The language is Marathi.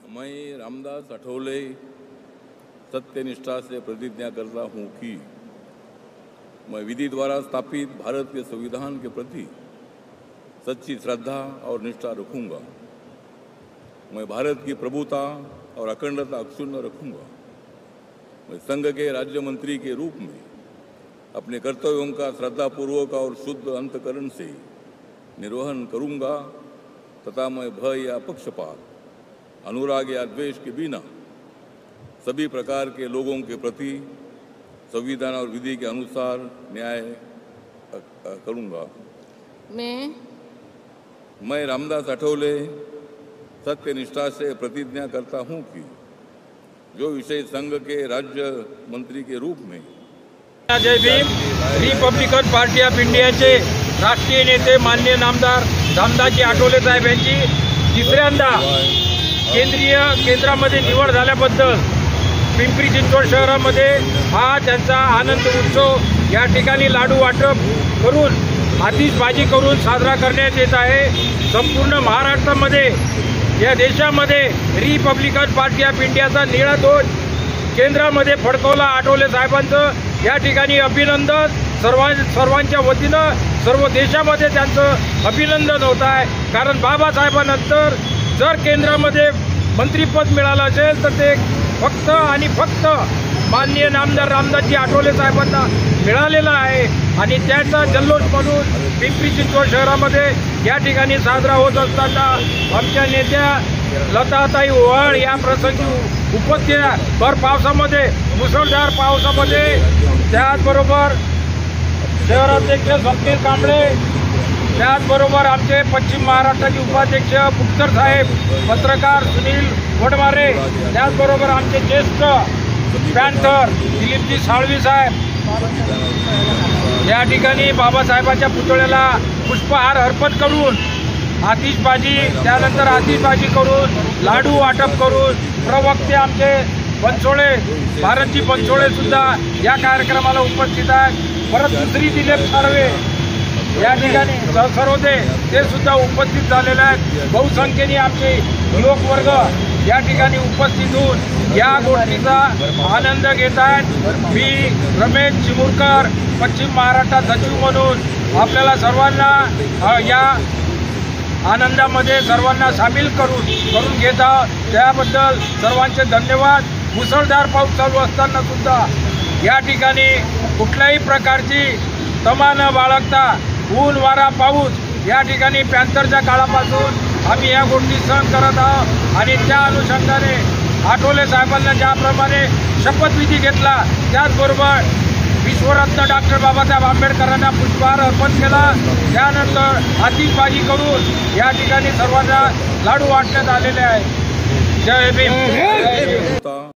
मैं रामदास अठवले सत्यनिष्ठा से प्रतिज्ञा करता हूँ कि मैं विधि द्वारा स्थापित भारत के संविधान के प्रति सच्ची श्रद्धा और निष्ठा रखूंगा। मैं भारत की प्रभुता और अखंडता अक्षुण्ण रखूंगा। मैं संघ के राज्य मंत्री के रूप में अपने कर्तव्यों का श्रद्धापूर्वक और शुद्ध अंतकरण से निर्वहन करूंगा तथा मैं भय या पक्षपात, अनुराग या द्वेष के बिना सभी प्रकार के लोगों के प्रति संविधान और विधि के अनुसार न्याय करूंगा। मैं रामदास अठवले सत्यनिष्ठा से प्रतिज्ञा करता हूं कि जो विषय संघ के राज्य मंत्री के रूप में जय भीम रिपब्लिकन पार्टी ऑफ इंडियाचे राष्ट्रीय नेते माननीय नामदार रामदासजी आठवले साहेब यांची तिसऱ्यांदा केंद्रामध्ये निवड झाल्याबद्दल पिंपरी चिंचवड शहरामध्ये हा त्यांचा आनंद उत्सव या ठिकाणी लाडू वाटप करून आतिषबाजी करून साजरा करण्यात येत आहे। संपूर्ण महाराष्ट्रामध्ये या देशामध्ये रिपब्लिकन पार्टी ऑफ इंडियाचा निळा ध्वज केंद्रामध्ये फडकवला। आठवले साहेबांचं या ठिकाणी अभिनंदन सर्वांच्या वतीनं सर्व देशामध्ये त्यांचं अभिनंदन होत आहे। कारण बाबासाहेबांनंतर जर केंद्रामध्ये मंत्रिपद मिळालं असेल तर ते फक्त आणि फक्त माननीय नामदार रामदासजी आठवले साहेबांना मिळालेलं आहे आणि त्याचा जल्लोष म्हणून पिंपरी चिंचवड शहरामध्ये या ठिकाणी साजरा होत असताना आमच्या नेत्या लताताई ओवाळ या प्रसंगी उपस्थित भर पावसामध्ये मुसळधार पावसामध्ये त्याचबरोबर शहराध्यक्ष स्वप्नील कांबळे त्याचबरोबर आमचे पश्चिम महाराष्ट्राचे उपाध्यक्ष मुक्तर साहेब, पत्रकार सुनील वडमारे, त्याचबरोबर आमचे ज्येष्ठ पॅन्थर दिलीपजी साळवी साहेब या ठिकाणी बाबासाहेबांच्या पुतळ्याला पुष्पहार अर्पण करून आतिषबाजी त्यानंतर आतिषबाजी करून लाडू वाटप करून प्रवक्ते आमचे बनसोडे भारतजी बनसोडे सुद्धा या कार्यक्रमाला उपस्थित आहेत। परत दुसरी दिलीप साळवे या ठिकाणी सहसरोदे ते सुद्धा उपस्थित झालेले आहेत। बहुसंख्येने आमचे युवक वर्ग या ठिकाणी उपस्थित होऊन या गोष्टीचा आनंद घेत आहेत। मी रमेश चिमुरकर पश्चिम महाराष्ट्र सचिव म्हणून आपल्याला सर्वांना या आनंदामध्ये सर्वांना सामील करून घेत आहोत। त्याबद्दल सर्वांचे धन्यवाद। मुसळधार पाऊस चालू असताना सुद्धा या ठिकाणी कुठल्याही प्रकारची तमा न बाळगता ऊन वारा पाऊस या ठिकाणी पॅन्थरच्या काळापासून आम्ही या गोष्टी सहन करत आहोत आणि त्या अनुषंगाने आठवले साहेबांना ज्याप्रमाणे शपथविधी घेतला त्याचबरोबर विश्वरत्न डॉक्टर बाबासाहेब आंबेडकरांना पुष्पहार अर्पण केला। त्यानंतर आतिषबाजी करून या ठिकाणी सर्वांना लाडू वाटण्यात आलेले आहे। जय भीम।